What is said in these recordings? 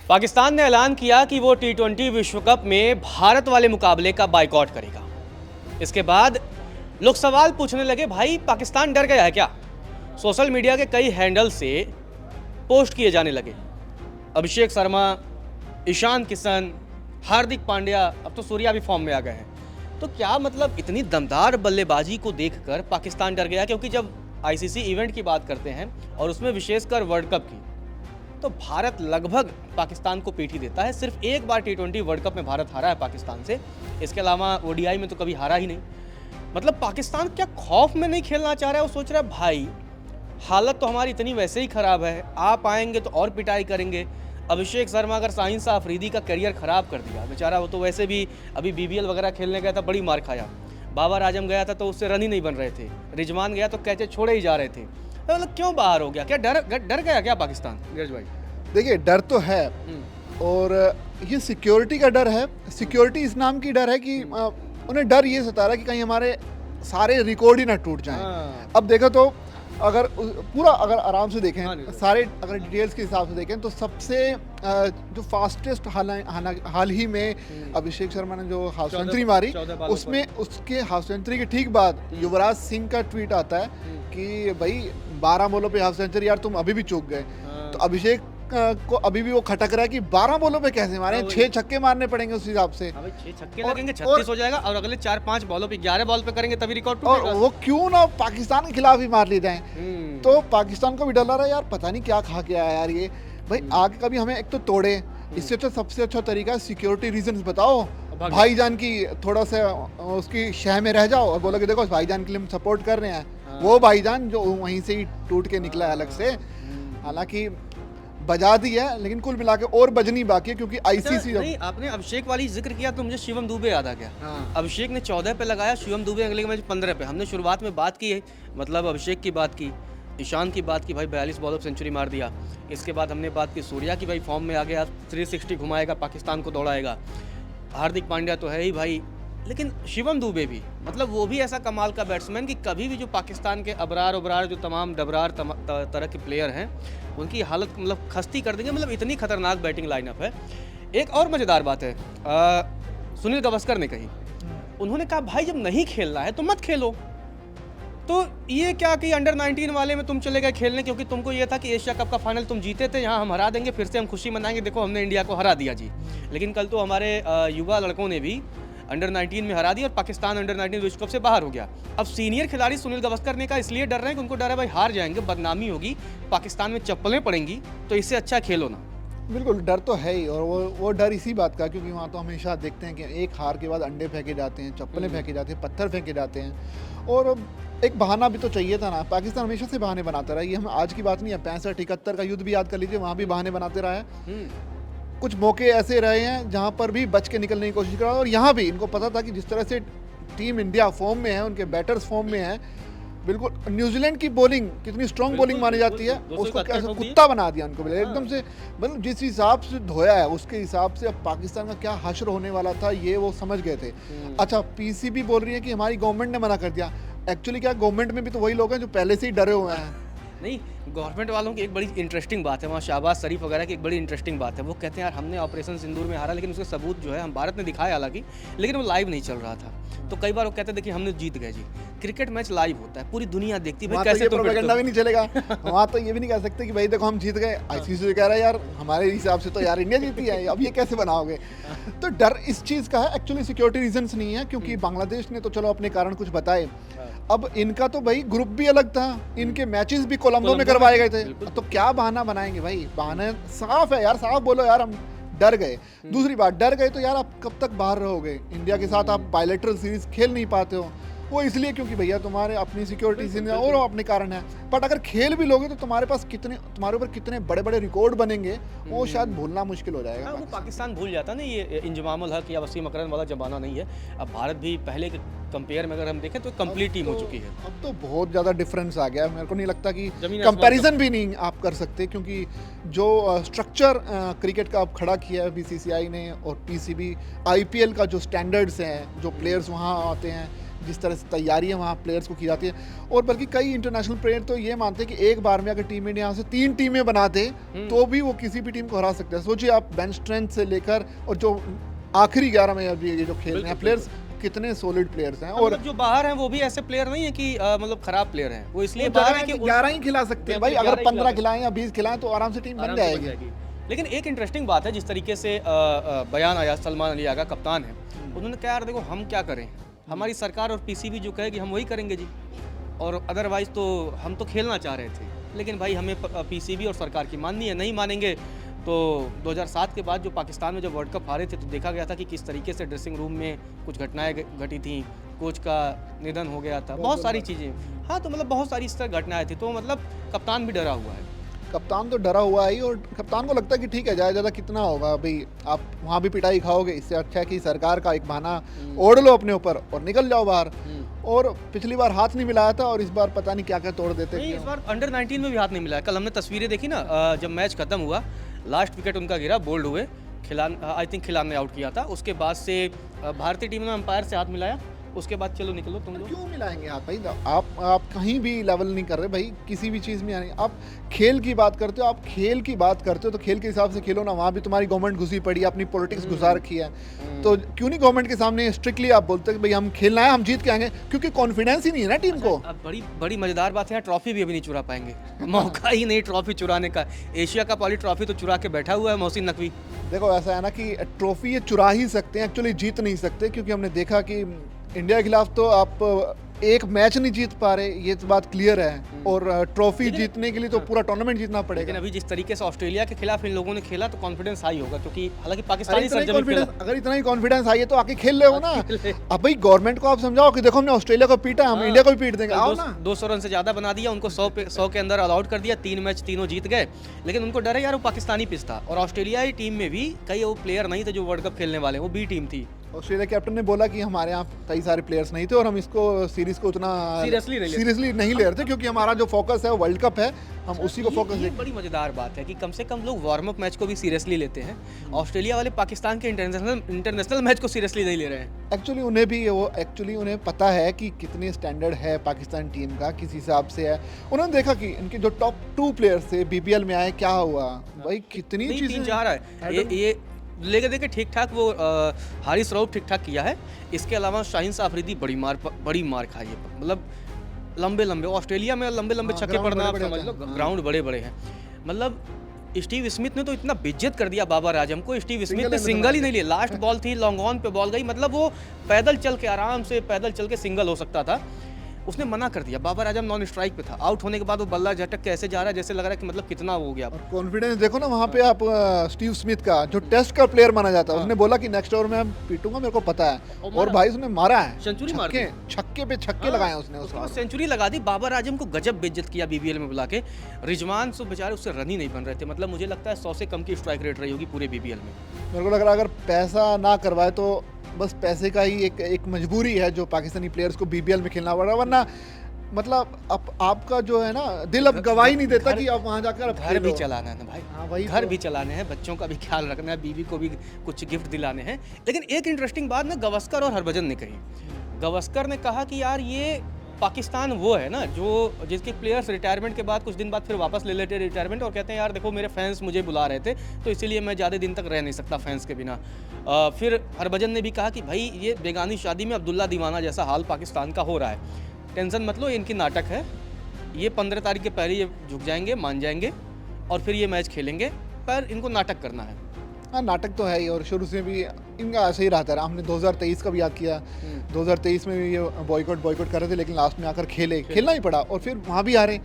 पाकिस्तान ने ऐलान किया कि वो टी20 विश्व कप में भारत वाले मुकाबले का बाइकआउट करेगा। इसके बाद लोग सवाल पूछने लगे, भाई पाकिस्तान डर गया है क्या? सोशल मीडिया के कई हैंडल से पोस्ट किए जाने लगे। अभिषेक शर्मा, ईशान किशन, हार्दिक पांड्या, अब तो सूर्या भी फॉर्म में आ गए हैं। तो क्या मतलब इतनी दमदार बल्लेबाजी को देखकर पाकिस्तान डर गया? क्योंकि जब आईसीसी इवेंट की बात करते हैं और उसमें विशेषकर वर्ल्ड कप की, तो भारत लगभग पाकिस्तान को पीठी देता है। सिर्फ एक बार टी20 वर्ल्ड कप में भारत हारा है पाकिस्तान से, इसके अलावा ओडीआई में तो कभी हारा ही नहीं। मतलब पाकिस्तान क्या खौफ में नहीं खेलना चाह रहा है? वो सोच रहा है भाई हालत तो हमारी इतनी वैसे ही खराब है, आप आएंगे तो और पिटाई करेंगे। अभिषेक शर्मा अगर शाहीन शाह अफरीदी का करियर ख़राब कर दिया बेचारा, वो तो वैसे भी अभी बीबीएल वगैरह खेलने गया था, बड़ी मार खाया। बाबर आजम गया था तो उससे रन ही नहीं बन रहे थे। रिजवान गया तो कैचे छोड़े ही जा रहे थे। तो मतलब क्यों बाहर हो गया? क्या डर गया क्या पाकिस्तान? नीरज भाई देखिए, डर तो है और ये सिक्योरिटी का डर है। सिक्योरिटी इस नाम की डर है कि उन्हें डर ये सता रहा है कि कहीं हमारे सारे रिकॉर्ड ही ना टूट जाएं। अब देखो तो अगर पूरा अगर आराम से देखें, सारे अगर डिटेल्स के हिसाब से देखें तो सबसे जो फास्टेस्ट हाल ही में अभिषेक शर्मा ने जो हाफ सेंचुरी मारी, उसमें उसके हाफ सेंचुरी के ठीक बाद युवराज सिंह का ट्वीट आता है कि भाई 12 बॉलों पे हाफ सेंचुरी, यार तुम अभी भी चूक गए। तो अभिषेक को अभी भी वो खटक रहा है कि 12 बॉलों पे कैसे मारे, 6 छक्के मारने पड़ेंगे उस हिसाब से। 6 छक्के लगेंगे, 36 हो जाएगा और अगले 4-5 बॉलों पे 11 बॉल पे करेंगे तभी रिकॉर्ड टूटेगा। और वो क्यों ना पाकिस्तान के खिलाफ ही मार ले जाएं। तो पाकिस्तान को भी डर लग रहा है, यार पता नहीं क्या खा के आया यार ये भाई। आगे कभी हमें एक तो तोड़े, इससे अच्छा सबसे अच्छा तरीका है सिक्योरिटी रीजंस बताओ। भाईजान की थोड़ा सा उसकी शह में रह जाओ और बोलो कि देखो भाईजान के लिए हम सपोर्ट कर रहे हैं। वो भाईजान जो वहीं से ही टूट के निकला है अलग से, हालांकि बजा दी है लेकिन कुल मिला के और बजनी बाकी है क्योंकि आईसीसी। नहीं, आपने अभिषेक वाली जिक्र किया तो मुझे शिवम दुबे याद आ गया। अभिषेक ने 14 पे लगाया, शिवम दुबे अगले मैच 15 पे। हमने शुरुआत में बात की है, मतलब अभिषेक की बात की, ईशान की बात की, भाई 42 बॉलों पर सेंचुरी मार दिया। इसके बाद हमने बात की सूर्या की, भाई फॉर्म में आ गया, 360 घुमाएगा, पाकिस्तान को दौड़ाएगा। हार्दिक पांड्या तो है ही भाई, लेकिन शिवम दुबे भी, मतलब वो भी ऐसा कमाल का बैट्समैन कि कभी भी जो पाकिस्तान के अबरार जो तमाम डबरार तरह के प्लेयर हैं उनकी हालत मतलब खस्ती कर देंगे। मतलब इतनी खतरनाक बैटिंग लाइनअप है। एक और मज़ेदार बात है, सुनील गावस्कर ने कही, उन्होंने कहा भाई जब नहीं खेलना है तो मत खेलो। तो ये क्या कि अंडर 19 वाले में तुम चले गए खेलने क्योंकि तुमको ये था कि एशिया कप का फाइनल तुम जीते थे, यहाँ हम हरा देंगे, फिर से हम खुशी मनाएंगे, देखो हमने इंडिया को हरा दिया जी। लेकिन कल तो हमारे युवा लड़कों ने भी अंडर 19 में हरा दिया और पाकिस्तान अंडर 19 विश्व कप से बाहर हो गया। अब सीनियर खिलाड़ी सुनील गावस्कर ने कहा इसलिए डर रहे हैं कि उनको डर है भाई हार जाएंगे, बदनामी होगी, पाकिस्तान में चप्पलें पड़ेंगी, तो इससे अच्छा खेलो ना। बिल्कुल, डर तो है ही। और वो डर इसी बात का क्योंकि वहाँ तो हमेशा देखते हैं कि एक हार के बाद अंडे फेंके जाते हैं, चप्पलें फेंके जाते हैं, पत्थर फेंके जाते हैं। और एक बहाना भी तो चाहिए था ना। पाकिस्तान हमेशा से बहाने बनाता रहा, ये हम आज की बात नहीं है। 65-71 का युद्ध भी याद कर लीजिए, वहाँ भी बहाने बनाते रहा है। कुछ मौके ऐसे रहे हैं जहाँ पर भी बच के निकलने की कोशिश करा, और यहाँ भी इनको पता था कि जिस तरह से टीम इंडिया फॉर्म में है, उनके बैटर्स फॉर्म में है, बिल्कुल न्यूजीलैंड की बॉलिंग कितनी स्ट्रॉन्ग बॉलिंग मानी जाती है, उसको कैसे कुत्ता बना दिया उनको एकदम से। मतलब जिस हिसाब से धोया है उसके हिसाब से अब पाकिस्तान का क्या हश्र होने वाला था ये वो समझ गए थे। अच्छा, पीसीबी बोल रही है कि हमारी गवर्नमेंट ने मना कर दिया। एक्चुअली क्या गवर्नमेंट में भी तो वही लोग हैं जो पहले से ही डरे हुए हैं। नहीं, गवर्नमेंट वालों की एक बड़ी इंटरेस्टिंग बात है, वहाँ शहबाज शरीफ वगैरह की एक बड़ी इंटरेस्टिंग बात है। वो कहते हैं यार हमने ऑपरेशन सिंदूर में हारा, लेकिन उसके सबूत जो है हम भारत ने दिखाया हालांकि, लेकिन वो लाइव नहीं चल रहा था। तो कई बार वो कहते हैं देखिए हमने जीत गए जी। क्रिकेट मैच लाइव होता है, पूरी दुनिया देखती है, भाई कैसे तो प्रोपेगेंडा भी नहीं चलेगा। वहाँ तो ये भी नहीं कह सकते कि भाई देखो हम जीत गए। आईसीसी कह रहा है यार हमारे हिसाब से तो यार इंडिया जीती है, अब ये कैसे बनाओगे। तो डर इस चीज़ का है, एक्चुअली सिक्योरिटी रीजंस नहीं है, क्योंकि बांग्लादेश ने तो चलो अपने कारण कुछ बताए। अब इनका तो भाई ग्रुप भी अलग था, इनके मैचेस भी कोलंबो में करवाए गए थे, तो क्या बहाना बनाएंगे भाई। बहाना साफ है यार, साफ बोलो यार हम डर गए। दूसरी बात, डर गए तो यार आप कब तक बाहर रहोगे? इंडिया के साथ आप बायलैटरल सीरीज खेल नहीं पाते हो, वो इसलिए क्योंकि भैया तुम्हारे अपनी सिक्योरिटी और अपने कारण है। बट अगर खेल भी लोगे तो तुम्हारे ऊपर कितने बड़े बड़े रिकॉर्ड बनेंगे वो शायद भूलना मुश्किल हो जाएगा। वो पाकिस्तान भूल जाता ना, ये इंजमामुल हक या वसीम अकरम वाला जमाना नहीं है। अब भारत भी पहले के कंपेयर में अगर हम देखें तो कंप्लीट टीम हो चुकी है। अब तो बहुत ज़्यादा डिफरेंस आ गया। मेरे को नहीं लगता कि कंपैरिजन भी नहीं आप कर सकते, क्योंकि जो स्ट्रक्चर क्रिकेट का अब खड़ा किया है बीसीसीआई ने और पीसीबी, आईपीएल का जो स्टैंडर्ड्स हैं, जो प्लेयर्स वहाँ आते हैं, जिस तरह से तैयारियां वहाँ प्लेयर्स को की जाती है। और बल्कि कई इंटरनेशनल प्लेयर तो ये मानते हैं कि एक बार में अगर टीम इंडिया यहाँ से 3 टीमें बना दे तो भी वो किसी भी टीम को हरा सकते हैं। सोचिए आप बेंच स्ट्रेंथ से लेकर और जो आखिरी 11 में अभी ये जो खेल रहे हैं प्लेयर्स कितने सॉलिड प्लेयर्स हैं। और मतलब जो बाहर हैं वो भी ऐसे प्लेयर नहीं है कि मतलब खराब प्लेयर हैं, वो इसलिए बाहर है कि 11 ही खिला सकते हैं भाई, अगर 15 खिलाएं या 20 खिलाएं तो आराम से टीम बन जाएगी। लेकिन एक इंटरेस्टिंग बात है, जिस तरीके से बयान आया सलमान अली आगा कप्तान है, उन्होंने कहा यार देखो हम क्या करें, हमारी सरकार और पीसीबी जो कहेगी हम वही करेंगे जी, और अदरवाइज़ तो हम तो खेलना चाह रहे थे, लेकिन भाई हमें पीसीबी और सरकार की माननी है, नहीं मानेंगे तो 2007 के बाद जो पाकिस्तान में जब वर्ल्ड कप हारे थे तो देखा गया था कि किस तरीके से ड्रेसिंग रूम में कुछ घटनाएं घटी थी, कोच का निधन हो गया था, बहुत सारी चीज़ें। हाँ, तो मतलब बहुत सारी इस तरह घटनाएं थी, तो मतलब कप्तान भी डरा हुआ है। कप्तान तो डरा हुआ है, और कप्तान को लगता है कि ठीक है ज़्यादा कितना होगा भाई, आप वहाँ भी पिटाई खाओगे, इससे अच्छा है कि सरकार का एक बहाना ओढ़ लो अपने ऊपर और निकल जाओ बाहर। और पिछली बार हाथ नहीं मिलाया था और इस बार पता नहीं क्या क्या तोड़ देते नहीं, इस बार अंडर 19 में भी हाथ नहीं मिला। कल हमने तस्वीरें देखी ना, जब मैच खत्म हुआ, लास्ट विकेट उनका गिरा, बोल्ड हुए, खिलान आई थिंक खिलान ने आउट किया था, उसके बाद से भारतीय टीम ने अंपायर से हाथ मिलाया, उसके बाद चलो निकलो तुम लोग। क्यों मिलाएंगे हाथ भाई, आप कहीं भी लेवल नहीं कर रहे भाई, किसी भी चीज़ में आने। आप खेल की बात करते हो, आप खेल की बात करते हो तो खेल के हिसाब से खेलो ना। वहाँ भी तुम्हारी गवर्नमेंट घुसी पड़ी है, अपनी पॉलिटिक्स घुसा रखी है, तो क्यों नहीं गवर्नमेंट के सामने स्ट्रिक्टली आप बोलते हैं कि भाई हम खेलना है, हम जीत के आएंगे, क्योंकि कॉन्फिडेंस ही नहीं है ना टीम को। अब बड़ी मजेदार बात है, ट्रॉफी भी अभी नहीं चुरा पाएंगे, मौका ही नहीं ट्रॉफी चुराने का। एशिया कप वाली ट्रॉफी तो चुरा के बैठा हुआ है मोहसिन नकवी। देखो ऐसा है ना कि ट्रॉफी ये चुरा ही सकते हैं, एक्चुअली जीत नहीं सकते, क्योंकि हमने देखा कि इंडिया के खिलाफ तो आप एक मैच नहीं जीत पा रहे, ये तो बात क्लियर है। और ट्रॉफी जीतने के लिए तो पूरा टूर्नामेंट जीतना पड़ेगा। लेकिन अभी जिस तरीके से ऑस्ट्रेलिया के खिलाफ इन लोगों ने खेला तो कॉन्फिडेंस हाई होगा, क्योंकि हालांकि पाकिस्तानी सरजमीं पे अगर इतना ही कॉन्फिडेंस आई है तो आके खेल ले हो ना। अब भाई गवर्नमेंट को आप समझाओ कि देखो हमने ऑस्ट्रेलिया को पीटा, हम इंडिया को भी पीट देंगे, आओ ना। 200 रन से ज़्यादा बना दिया उनको, 100 के अंदर ऑल आउट कर दिया, 3 मैच तीनों जीत गए। लेकिन उनको डर है यार, वो पाकिस्तानी पिच था, और ऑस्ट्रेलियाई टीम में भी कई वो प्लेयर नहीं थे जो वर्ल्ड कप खेलने वाले, वो बी टीम थी। ऑस्ट्रेलिया कैप्टन ने बोला कि हमारे यहाँ कई सारे प्लेयर्स नहीं थे और हम इसको सीरीज को उतना सीरियसली नहीं ले रहे थे, क्योंकि हमारा जो फोकस है वो वर्ल्ड कप है, हम उसी को फोकस। ये बड़ी मजेदार बात है कि कम से कम लोग वार्म अप मैच को भी सीरियसली लेते हैं। ऑस्ट्रेलिया वाले पाकिस्तान के इंटरनेशनल मैच को सीरियसली नहीं ले रहे हैं। एक्चुअली उन्हें पता है कि कितनी स्टैंडर्ड है पाकिस्तान टीम का, किस हिसाब से है। उन्होंने देखा कि इनके जो टॉप 2 प्लेयर्स थे बीपीएल में आए, क्या हुआ भाई, कितनी चीजें जा रहा है ये लेके देखे ठीक ठाक। वो हारिस रऊफ ठीक ठाक किया है, इसके अलावा शाहीन आफरीदी बड़ी मार खाई है। मतलब लंबे ऑस्ट्रेलिया में लंबे छक्के पड़ना, आप समझ लो, ग्राउंड बड़े हैं। मतलब स्टीव स्मिथ ने तो इतना बेइज्जत कर दिया बाबर आजम को, स्टीव स्मिथ ने सिंगल ही नहीं लिया, लास्ट बॉल थी, लॉन्ग ऑन पे बॉल गई, मतलब वो पैदल चल के आराम से सिंगल हो सकता था, उसने मना कर दिया। बाबर आजम नॉन स्ट्राइक पे था, आउट होने के बाद वो बल्ला झटक के ऐसे जा रहा है जैसे लग रहा है कि मतलब कितना हो गया। कॉन्फिडेंस देखो ना वहाँ पे आप, स्टीव स्मिथ का जो टेस्ट का प्लेयर माना जाता है, उसने बोला कि नेक्स्ट ओवर में मैं पीटूंगा, मेरे को पता है, और भाई उसने मारा है, सेंचुरी मार दी, छक्के पे छक्के लगाए उसने, उसको सेंचुरी लगा दी। बाबर आजम को गजब बेइज्जत किया बीबीएल में बुला के। रिजवान सो बेचारे उससे रन ही नहीं बन रहे थे, मतलब मुझे लगता है 100 से कम की स्ट्राइक रेट रही होगी पूरे बीबीएल में। मेरे को लग रहा है अगर पैसा ना करवाए तो बस पैसे का ही एक मजबूरी है जो पाकिस्तानी प्लेयर्स को बीबीएल में खेलना पड़ रहा है, वरना मतलब आपका जो है ना दिल अब गवाही नहीं देता कि आप वहाँ जाकर घर भी चलाना है ना भाई। हाँ भाई, घर भी चलाने हैं, बच्चों का भी ख्याल रखना है, बीवी को भी कुछ गिफ्ट दिलाने हैं। लेकिन एक इंटरेस्टिंग बात ना गवस्कर और हरभजन ने कही। गवस्कर ने कहा कि यार ये पाकिस्तान वो है ना जो जिसके प्लेयर्स रिटायरमेंट के बाद कुछ दिन बाद फिर वापस ले लेते रिटायरमेंट, और कहते हैं यार देखो मेरे फैंस मुझे बुला रहे थे तो इसीलिए मैं ज़्यादा दिन तक रह नहीं सकता फैंस के बिना। फिर हरभजन ने भी कहा कि भाई ये बेगानी शादी में अब्दुल्ला दीवाना जैसा हाल पाकिस्तान का हो रहा है, टेंशन मत लो, इनकी नाटक है, ये 15 तारीख के पहले ये झुक जाएंगे, मान जाएंगे और फिर ये मैच खेलेंगे, पर इनको नाटक करना है। हाँ, नाटक तो है ही, और शुरू से भी इनका ऐसे ही रहता है। हमने 2023 का भी याद किया, 2023 में भी ये बॉयकॉट कर रहे थे, लेकिन लास्ट में आकर खेलना ही पड़ा और फिर वहाँ भी हारे।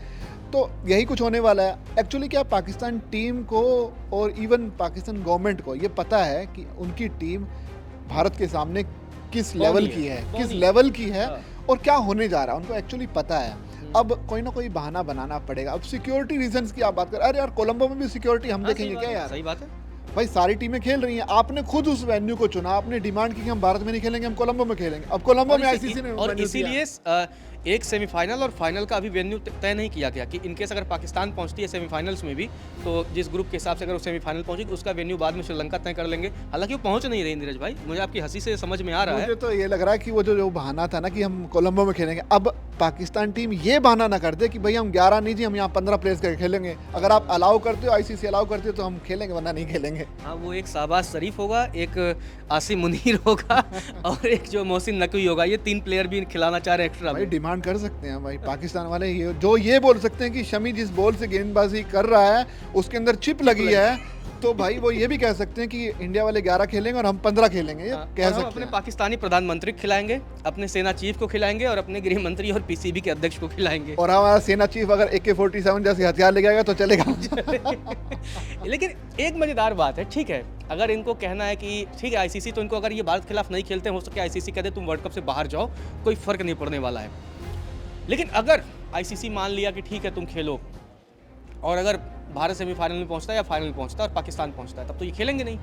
तो यही कुछ होने वाला है। एक्चुअली क्या पाकिस्तान टीम को और इवन पाकिस्तान गवर्नमेंट को ये पता है कि उनकी टीम भारत के सामने किस लेवल की है और क्या होने जा रहा है, उनको एक्चुअली पता है। अब कोई ना कोई बहाना बनाना पड़ेगा। अब सिक्योरिटी रीजंस की आप बात कर, अरे यार कोलंबो में भी सिक्योरिटी हम देखेंगे क्या यार? सही बात है भाई, सारी टीमें खेल रही हैं, आपने खुद उस वेन्यू को चुना, आपने डिमांड की कि हम भारत में नहीं खेलेंगे, हम कोलंबो में खेलेंगे। अब कोलंबो में आईसीसी ने और एक सेमीफाइनल और फाइनल का अभी वेन्यू तय नहीं किया गया कि इनकेस अगर पाकिस्तान पहुंचती है सेमीफाइनल्स में भी, तो जिस ग्रुप के हिसाब से अगर वो सेमीफाइनल पहुंची उसका वेन्यू बाद में श्रीलंका तय कर लेंगे। हालांकि वो पहुंच नहीं रही नीरज भाई, मुझे आपकी हंसी से समझ में आ रहा है। मुझे तो ये लग रहा है कि वो जो बहाना था ना कि हम कोलंबो में खेलेंगे, अब पाकिस्तान टीम ये बहाना ना कर दे कि भाई हम 11 नहीं जी, हम यहाँ 15 प्लेयर्स करके खेलेंगे। अगर आप अलाउ करते हो, आईसीसी अलाउ करती हो तो हम खेलेंगे, वरना नहीं खेलेंगे। हाँ, वो एक शाहबाज शरीफ होगा, एक आसिम मुनीर होगा और एक जो मोहसिन नकवी होगा। ये 3 प्लेयर भी खिलाना चाह रहे हैं एक्स्ट्रा। भाई डिमांड कर सकते हैं भाई पाकिस्तान वाले, ये बोल सकते हैं कि शमी जिस बॉल से गेंदबाजी कर रहा है उसके अंदर चिप लगी है, तो भाई वो ये भी कह सकते हैं कि इंडिया वाले 11 खेलेंगे और हम 15 खेलेंगे। ये कह और हम सकते अपने हैं। पाकिस्तानी प्रधानमंत्री को खिलाएंगे, अपने सेना चीफ को खिलाएंगे और अपने गृह मंत्री और पीसीबी के अध्यक्ष को खिलाएंगे। और हमारा सेना चीफ अगर AK-47 जैसे हथियार ले आएगा तो चलेगा। लेकिन एक मजेदार बात है, ठीक है, अगर इनको कहना है कि ठीक है आईसीसी, तो इनको अगर ये भारत के खिलाफ नहीं खेलते, हो सके आईसीसी कह दे तुम वर्ल्ड कप से बाहर जाओ, कोई फर्क नहीं पड़ने वाला है। लेकिन अगर आईसीसी मान लिया कि ठीक है तुम खेलो, और अगर भारत सेमीफाइनल में पहुंचता है या फाइनल में पहुंचता है और पाकिस्तान पहुंचता है, तब तो ये खेलेंगे नहीं,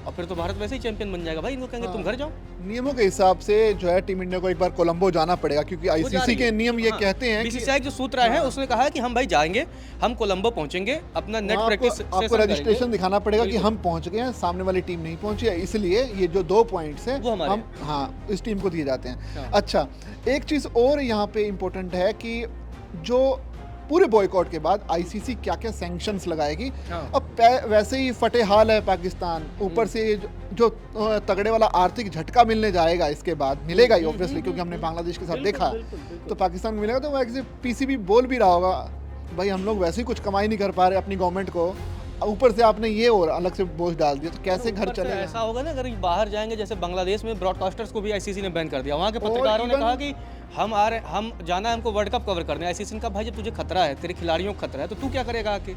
और फिर तो भारत वैसे ही चैंपियन बन जाएगा भाई। इनको कहेंगे तुम घर जाओ। नियमों के हिसाब से जो है टीम इंडिया को एक बार कोलंबो जाना पड़ेगा, क्योंकि वो जा आईसीसी रही के है। नियम ये हाँ, कहते हैं कि बीसीसीआई जो सूत्र है उसने कहा है कि हम भाई जाएंगे, हम कोलंबो पहुंचेंगे, अपना नेट वहाँ प्रैक्टिस आपको रजिस्ट्रेशन दिखाना पड़ेगा कि हम पहुंच गए हैं, सामने वाली टीम नहीं पहुंची है, इसलिए ये जो 2 पॉइंट्स हैं वो हमारे हम इस टीम को दिए जाते हैं। हाँ। अच्छा, एक चीज़ और यहाँ पे इम्पोर्टेंट है कि जो पूरे बॉयकॉट के बाद आईसीसी क्या क्या सैंक्शंस लगाएगी। हाँ। अब वैसे ही फटे हाल है पाकिस्तान, ऊपर से जो तगड़े वाला आर्थिक झटका मिलने जाएगा, इसके बाद मिलेगा ही ऑब्वियसली, क्योंकि हमने बांग्लादेश के साथ देखा, तो पाकिस्तान को मिलेगा। तो वैसे पीसीबी बोल भी रहा होगा भाई हम लोग वैसे ही कुछ कमाई नहीं कर पा रहे अपनी गवर्नमेंट को, ऊपर से आपने ये और अलग से बोझ डाल दिया, तो कैसे घर ऊपर से चलेगा। ऐसा होगा ना, अगर बाहर जाएंगे, जैसे बांग्लादेश में ब्रॉडकास्टर्स को भी आईसीसी ने बैन कर दिया। वहाँ के पत्रकारों ने even- कहा कि हम जाना है, हमको वर्ल्ड कप कवर करना है। आईसीसी ने कहा भाई जब तुझे खतरा है, तेरे खिलाड़ियों को खतरा है, तो तू क्या करेगा आके,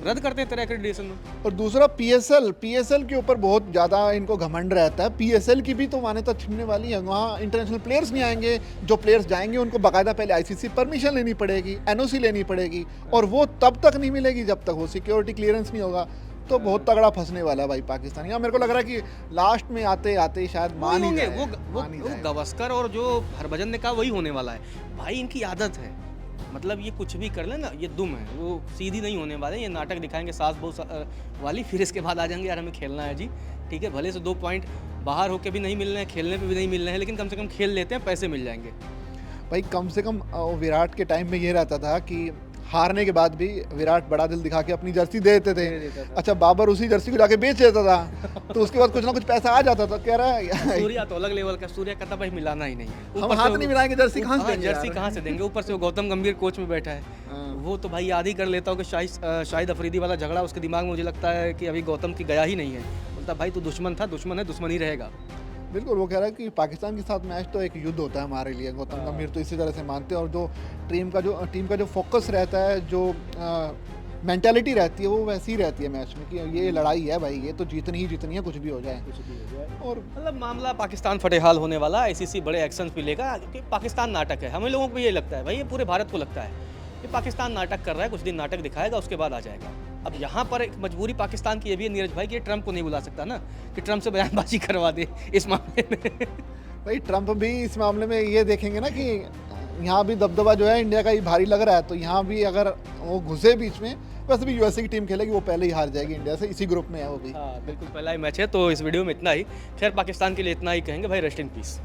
रद्द करते हैं तेरा एक्रेडिटेशन में। और दूसरा पीएसएल के ऊपर बहुत ज़्यादा इनको घमंड रहता है। पीएसएल की भी तो मान्यता छिनने वाली है, वहाँ इंटरनेशनल प्लेयर्स नहीं आएंगे, जो प्लेयर्स जाएंगे उनको बाकायदा पहले आईसीसी परमिशन लेनी पड़ेगी, एनओसी लेनी पड़ेगी, और वो तब तक नहीं मिलेगी जब तक वो सिक्योरिटी क्लियरेंस नहीं होगा। तो बहुत तगड़ा फंसने वाला है भाई पाकिस्तान। यहाँ मेरे को लग रहा है कि लास्ट में आते आते शायद मान ही होंगे जाए, वो मान ही जाए। गवस्कर और जो हरभजन ने कहा वही होने वाला है भाई। इनकी आदत है, मतलब ये कुछ भी कर ले ना, ये दुम है, वो सीधी नहीं होने वाले। ये नाटक दिखाएंगे सास बहू वाली, फिर इसके बाद आ जाएंगे यार हमें खेलना है जी, ठीक है, भले से 2 पॉइंट बाहर होके भी नहीं मिल रहे हैं, खेलने पे भी नहीं मिल रहे हैं, लेकिन कम से कम खेल लेते हैं, पैसे मिल जाएंगे। भाई कम से कम विराट के टाइम में ये रहता था कि हारने के बाद भी विराट बड़ा दिल दिखा के अपनी जर्सी दे देते थे। अच्छा, बाबर उसी जर्सी को जाके बेच देता था, तो उसके बाद कुछ ना कुछ पैसा आ जाता था। कह रहा है सूर्या तो अलग लेवल का, सूर्या कहता भाई मिलाना ही नहीं है, हम हाथ नहीं मिलाएंगे, जर्सी कहाँ से देंगे जर्सी यार? कहाँ से देंगे। ऊपर से वो गौतम गंभीर कोच में बैठा है, हाँ। वो तो भाई याद ही कर लेता हो कि शाहिद अफरीदी वाला झगड़ा उसके दिमाग में, मुझे लगता है कि अभी गौतम की गया ही नहीं है। बोलता भाई तू दुश्मन था, दुश्मन है, दुश्मन ही रहेगा। बिल्कुल, वो कह रहा है कि पाकिस्तान के साथ मैच तो एक युद्ध होता है हमारे लिए। गौतम गंभीर तो इसी तरह से मानते हैं, और जो टीम का जो फोकस रहता है, जो मेंटालिटी रहती है, वो वैसी ही रहती है मैच में कि ये लड़ाई है भाई, ये तो जीतनी है, कुछ भी हो जाए। और मतलब मामला पाकिस्तान फटेहाल होने वाला। आईसीसी बड़े एक्शन भी लेगा, क्योंकि पाकिस्तान नाटक है। हमें लोगों को ये लगता है भाई, ये पूरे भारत को लगता है कि पाकिस्तान नाटक कर रहा है, कुछ दिन नाटक दिखाएगा, उसके बाद आ जाएगा। अब यहाँ पर एक मजबूरी पाकिस्तान की ये भी है नीरज भाई कि ये ट्रंप को नहीं बुला सकता ना, कि ट्रंप से बयानबाजी करवा दे इस मामले में। भाई ट्रंप भी इस मामले में ये देखेंगे ना कि यहाँ भी दबदबा जो है इंडिया का ही भारी लग रहा है, तो यहाँ भी अगर वो घुसे बीच में, वैसे भी यूएसए की टीम खेलेगी, वो पहले ही हार जाएगी इंडिया से, इसी ग्रुप में है वो भी। हाँ बिल्कुल, पहला ही मैच है। तो इस वीडियो में इतना ही। खैर पाकिस्तान के लिए इतना ही कहेंगे भाई, रेस्ट इन पीस।